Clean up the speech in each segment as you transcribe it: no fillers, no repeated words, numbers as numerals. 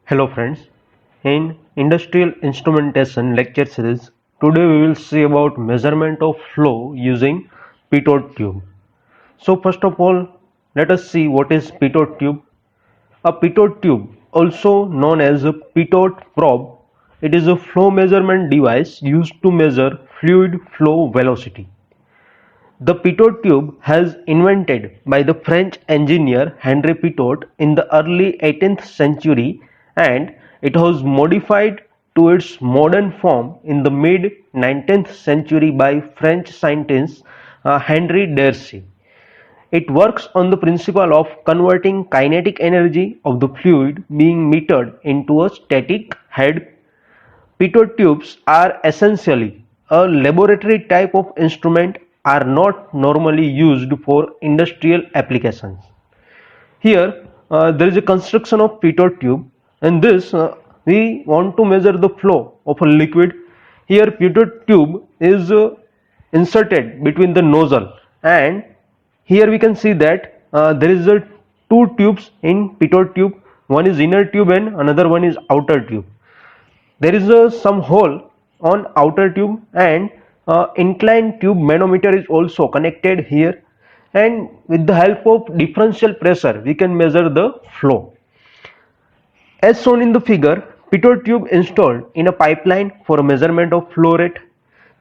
Hello friends, in Industrial Instrumentation lecture series, today we will see about measurement of flow using pitot tube. So first of all, let us see what is pitot tube. A pitot tube, also known as a pitot probe, it is a flow measurement device used to measure fluid flow velocity. The pitot tube has invented by the French engineer Henri Pitot in the early 18th century, and it was modified to its modern form in the mid 19th century by French scientist Henri Darcy. It works on the principle of converting kinetic energy of the fluid being metered into a static head. Pitot tubes are essentially a laboratory type of instrument, are not normally used for industrial applications. Here there is a construction of pitot tube. In this we want to measure the flow of a liquid. Here pitot tube is inserted between the nozzle, and here we can see that there is a two tubes in pitot tube. One is inner tube and another one is outer tube. There is some hole on outer tube, and inclined tube manometer is also connected here, and with the help of differential pressure we can measure the flow. As shown in the figure, pitot tube installed in a pipeline for a measurement of flow rate.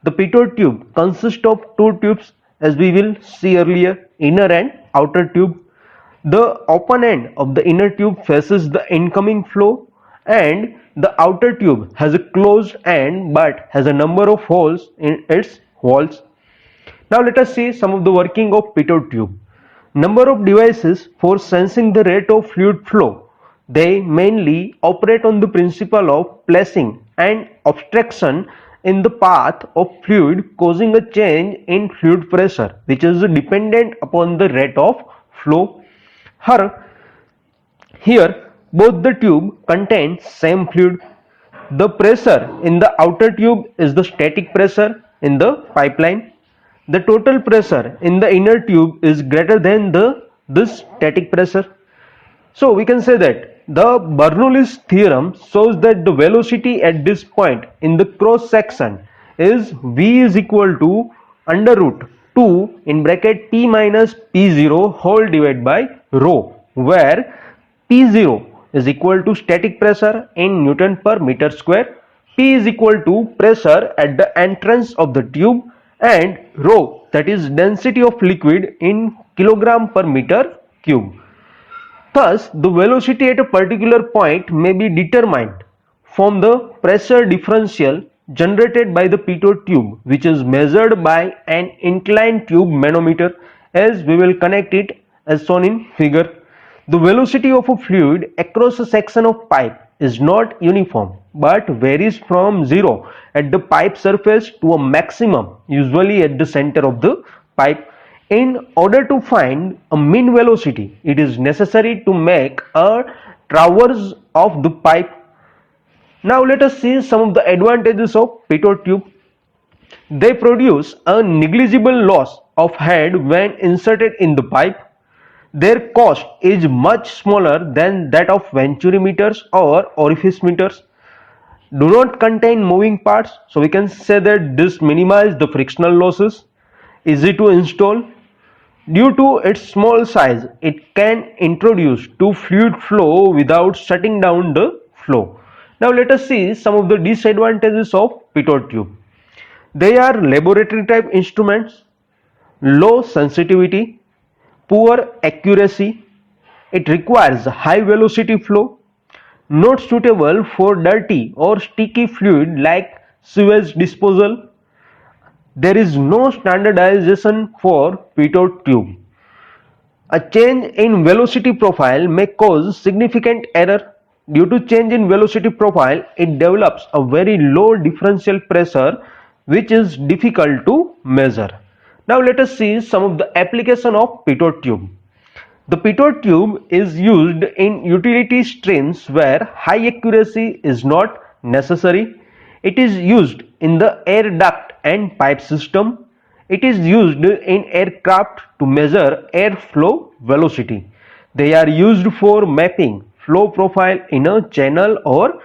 The pitot tube consists of two tubes, as we will see earlier, inner and outer tube. The open end of the inner tube faces the incoming flow, and the outer tube has a closed end but has a number of holes in its walls. Now let us see some of the working of pitot tube. Number of devices for sensing the rate of fluid flow. They mainly operate on the principle of placing an obstruction in the path of fluid, causing a change in fluid pressure which is dependent upon the rate of flow. Here both the tube contain same fluid. The pressure in the outer tube is the static pressure in the pipeline. The total pressure in the inner tube is greater than this static pressure. So we can say that the Bernoulli's theorem shows that the velocity at this point in the cross section is V is equal to under root 2 in bracket P minus P0 whole divided by rho, where P0 is equal to static pressure in Newton per meter square, P is equal to pressure at the entrance of the tube, and rho, that is density of liquid in kilogram per meter cube. Thus, the velocity at a particular point may be determined from the pressure differential generated by the pitot tube, which is measured by an inclined tube manometer, as we will connect it as shown in figure. The velocity of a fluid across a section of pipe is not uniform but varies from 0 at the pipe surface to a maximum, usually at the center of the pipe. In order to find a mean velocity, it is necessary to make a traverse of the pipe. Now let us see some of the advantages of pitot tube. They produce a negligible loss of head when inserted in the pipe. Their cost is much smaller than that of venturi meters or orifice meters. Do not contain moving parts, so we can say that this minimizes the frictional losses. Easy to install. Due to its small size, it can introduce to fluid flow without shutting down the flow. Now let us see some of the disadvantages of pitot tube. They are laboratory type instruments, low sensitivity, poor accuracy, it requires high velocity flow, not suitable for dirty or sticky fluid like sewage disposal. There is no standardization for pitot tube. A change in velocity profile may cause significant error. Due to change in velocity profile, it develops a very low differential pressure which is difficult to measure. Now let us see some of the application of pitot tube. The pitot tube is used in utility streams where high accuracy is not necessary. It is used in the air duct and pipe system. It is used in aircraft to measure airflow velocity. They are used for mapping flow profile in a channel or